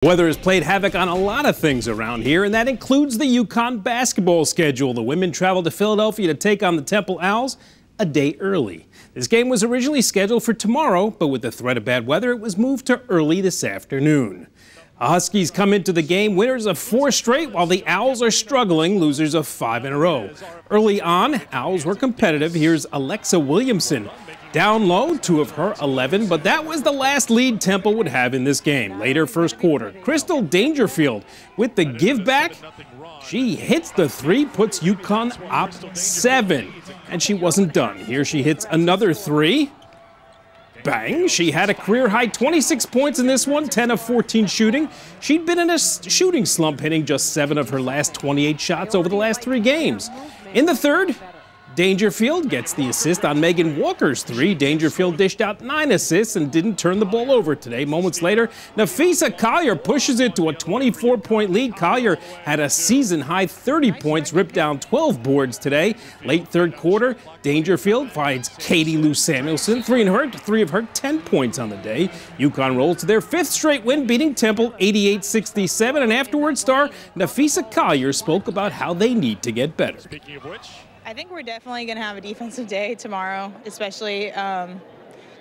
Weather has played havoc on a lot of things around here, and that includes the UConn basketball schedule. The women traveled to Philadelphia to take on the Temple Owls a day early. This game was originally scheduled for tomorrow, but with the threat of bad weather, it was moved to early this afternoon. The Huskies come into the game winners of 4 straight, while the Owls are struggling, losers of 5 in a row. Early on, Owls were competitive. Here's Alexa Williamson. Down low, 2 of her 11, but that was the last lead Temple would have in this game. Later first quarter, Crystal Dangerfield with the give back. She hits the 3, puts UConn up 7, and she wasn't done. Here she hits another 3. Bang, she had a career-high 26 points in this one, 10 of 14 shooting. She'd been in a shooting slump, hitting just 7 of her last 28 shots over the last 3 games. In the third, Dangerfield gets the assist on Megan Walker's 3. Dangerfield dished out 9 assists and didn't turn the ball over today. Moments later, Napheesa Collier pushes it to a 24-point lead. Collier had a season-high 30 points, ripped down 12 boards today. Late third quarter, Dangerfield finds Katie Lou Samuelson, 3 of her 10 points on the day. UConn rolls to their 5th straight win, beating Temple 88-67. And afterward, star Napheesa Collier spoke about how they need to get better. Speaking of which, I think we're definitely going to have a defensive day tomorrow, especially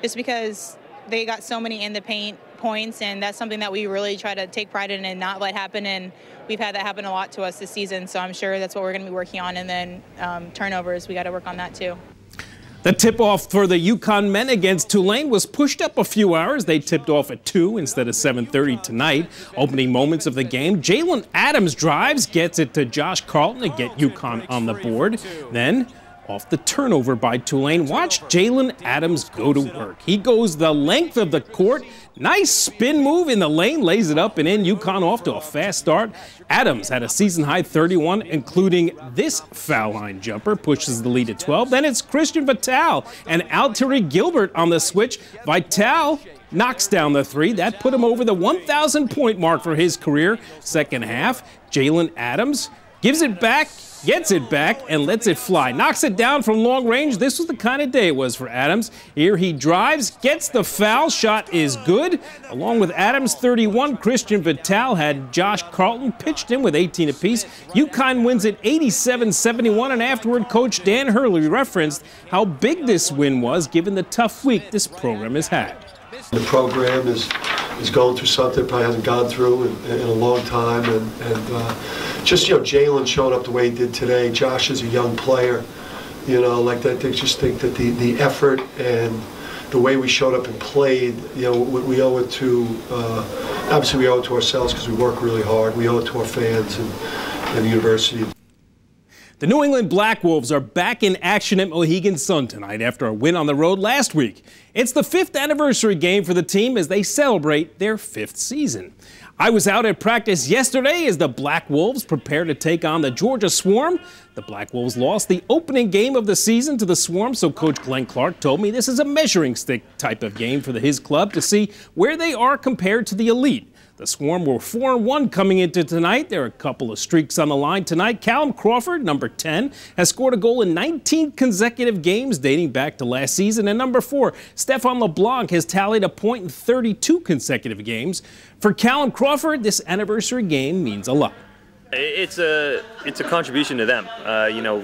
just because they got so many in the paint points, and that's something that we really try to take pride in and not let happen, and we've had that happen a lot to us this season, so I'm sure that's what we're going to be working on. And then turnovers, we got to work on that too. The tip-off for the UConn men against Tulane was pushed up a few hours. They tipped off at 2 instead of 7:30 tonight. Opening moments of the game, Jalen Adams drives, gets it to Josh Carlton to get UConn on the board. Then, off the turnover by Tulane, watch Jalen Adams go to work. He goes the length of the court. Nice spin move in the lane, lays it up and in. UConn off to a fast start. Adams had a season-high 31, including this foul line jumper, pushes the lead to 12. Then it's Christian Vital and Alteri Gilbert on the switch. Vital knocks down the 3. That put him over the 1,000-point mark for his career. Second half, Jalen Adams gives it back, gets it back, and lets it fly. Knocks it down from long range. This was the kind of day it was for Adams. Here he drives, gets the foul. Shot is good. Along with Adams' 31, Christian Vital had Josh Carlton pitched in with 18 apiece. UConn wins it 87-71, and afterward, Coach Dan Hurley referenced how big this win was given the tough week this program has had. The program is going through something it probably hasn't gone through in a long time, and just, Jalen showing up the way he did today. Josh is a young player, like that. They just think that the effort and the way we showed up and played, we owe it to, obviously we owe it to ourselves because we work really hard. We owe it to our fans and the university. The New England Black Wolves are back in action at Mohegan Sun tonight after a win on the road last week. It's the 5th anniversary game for the team as they celebrate their 5th season. I was out at practice yesterday as the Black Wolves prepare to take on the Georgia Swarm. The Black Wolves lost the opening game of the season to the Swarm, so Coach Glenn Clark told me this is a measuring stick type of game for his club to see where they are compared to the elite. The Swarm were 4-1 coming into tonight. There are a couple of streaks on the line tonight. Callum Crawford, number 10, has scored a goal in 19 consecutive games dating back to last season. And number 4, Stefan LeBlanc has tallied a point in 32 consecutive games. For Callum Crawford, this anniversary game means a lot. It's a contribution to them,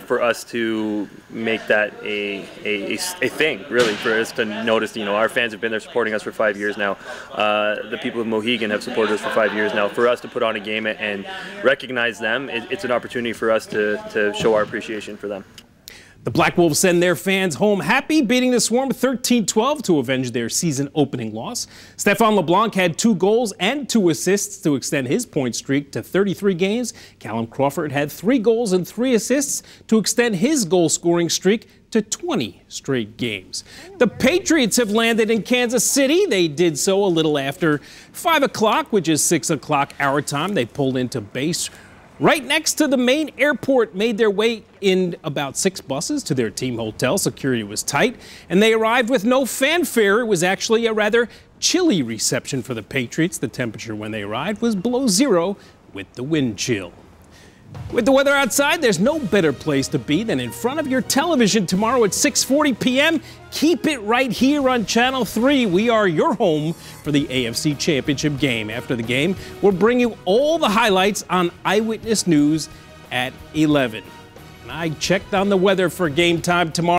for us to make that a thing, really, for us to notice. Our fans have been there supporting us for 5 years now. The people of Mohegan have supported us for 5 years now. For us to put on a game and recognize them, it's an opportunity for us to show our appreciation for them. The Black Wolves send their fans home happy, beating the Swarm 13-12 to avenge their season-opening loss. Stefan LeBlanc had 2 goals and 2 assists to extend his point streak to 33 games. Callum Crawford had 3 goals and 3 assists to extend his goal-scoring streak to 20 straight games. The Patriots have landed in Kansas City. They did so a little after 5 o'clock, which is 6 o'clock our time. They pulled into base right next to the main airport, made their way in about 6 buses to their team hotel. Security was tight, and they arrived with no fanfare. It was actually a rather chilly reception for the Patriots. The temperature when they arrived was below 0 with the wind chill. With the weather outside, there's no better place to be than in front of your television tomorrow at 6:40 p.m. Keep it right here on Channel 3. We are your home for the AFC Championship game. After the game, we'll bring you all the highlights on Eyewitness News at 11. And I checked on the weather for game time tomorrow.